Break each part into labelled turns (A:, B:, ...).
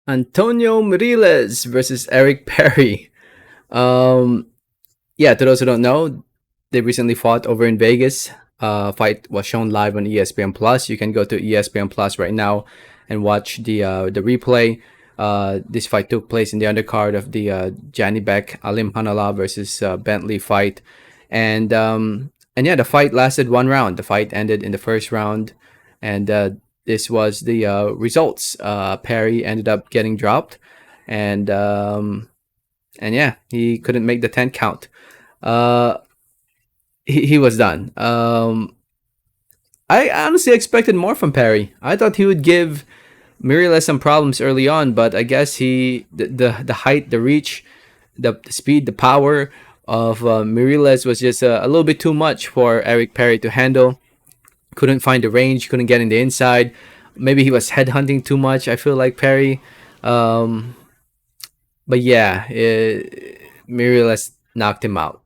A: Antonio Mireles versus Eric Perry. Um, yeah, to those who don't know, they recently fought over in Vegas. Fight was shown live on ESPN Plus. You can go to ESPN Plus right now and watch the replay. This fight took place in the undercard of the Janny Beck Alim Hanala versus Bentley fight, and yeah, the fight lasted one round. The fight ended in the first round, and this was the results. Perry ended up getting dropped, and and yeah, he couldn't make the 10 count. Uh, he was done. I honestly expected more from Perry. I thought he would give Mireles some problems early on, but I guess the height, the reach, the speed, the power of Mireles was just a little bit too much for Eric Perry to handle. Couldn't find the range, couldn't get in the inside. Maybe he was headhunting too much. I feel like Perry. Um, but yeah, Mireles knocked him out.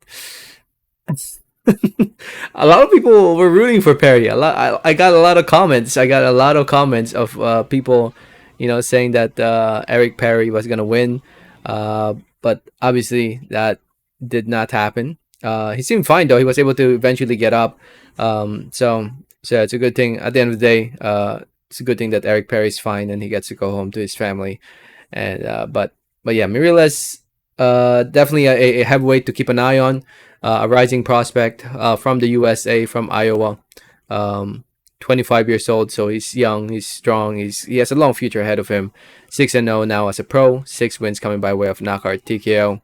A: A lot of people were rooting for Perry. I got a lot of comments. I got a lot of comments of people, saying that Eric Perry was gonna win. But obviously that did not happen. He seemed fine though. He was able to eventually get up. So it's a good thing. At the end of the day, it's a good thing that Eric Perry's fine and he gets to go home to his family. And but yeah, Mireles, definitely a heavyweight to keep an eye on. A rising prospect from the USA, from Iowa. 25 years old, so he's young, he's strong, he has a long future ahead of him. 6-0 now as a pro, 6 wins coming by way of knockout TKO.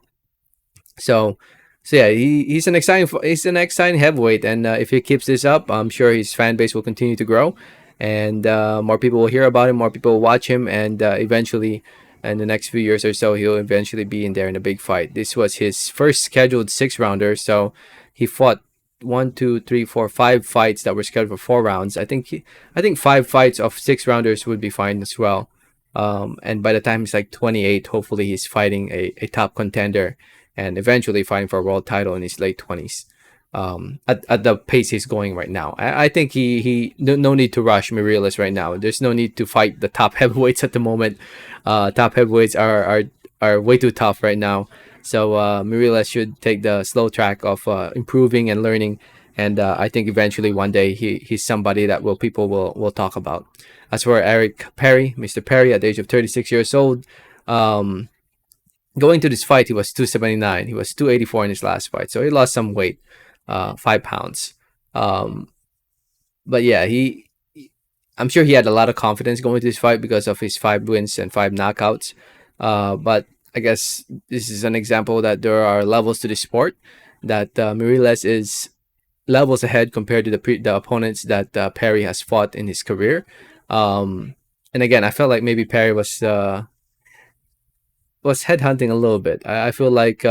A: So, so yeah, he's an exciting heavyweight, and if he keeps this up, I'm sure his fan base will continue to grow, and more people will hear about him, more people will watch him, and eventually, in the next few years or so, he'll eventually be in there in a big fight. This was his first scheduled 6 rounder, so he fought one, two, three, four, 5 fights that were scheduled for 4 rounds. I think 5 fights of 6 rounders would be fine as well. And by the time he's like 28, hopefully he's fighting a top contender and eventually fighting for a world title in his late 20s. At the pace he's going right now, I think he no need to rush Mireles right now. There's no need to fight the top heavyweights at the moment. Top heavyweights are way too tough right now. So Mireles should take the slow track of improving and learning, and I think eventually one day he's somebody that people will talk about. As for Eric Perry, Mr. Perry, at the age of 36 years old, um, going to this fight, he was 279. He was 284 in his last fight, so he lost some weight, 5 pounds. Um, but yeah, I'm sure he had a lot of confidence going to this fight because of his 5 wins and 5 knockouts. But I guess this is an example that there are levels to the sport. That Mireles is levels ahead compared to the opponents that Perry has fought in his career. Um, and again, I felt like maybe Perry was headhunting a little bit. I feel like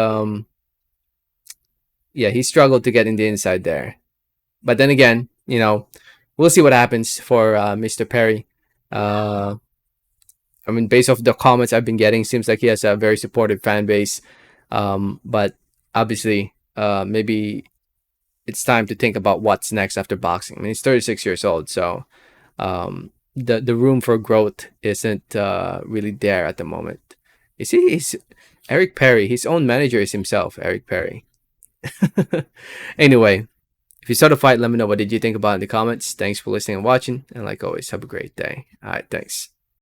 A: yeah, he struggled to get in the inside there. But then again, we'll see what happens for Mr. Perry. Uh, I mean, based off the comments I've been getting, seems like he has a very supportive fan base. But obviously, maybe it's time to think about what's next after boxing. I mean, he's 36 years old, so the room for growth isn't really there at the moment. You see, he's Eric Perry. His own manager is himself, Eric Perry. Anyway, if you saw the fight, let me know what did you think about it in the comments. Thanks for listening and watching, and like always, have a great day. All right, thanks.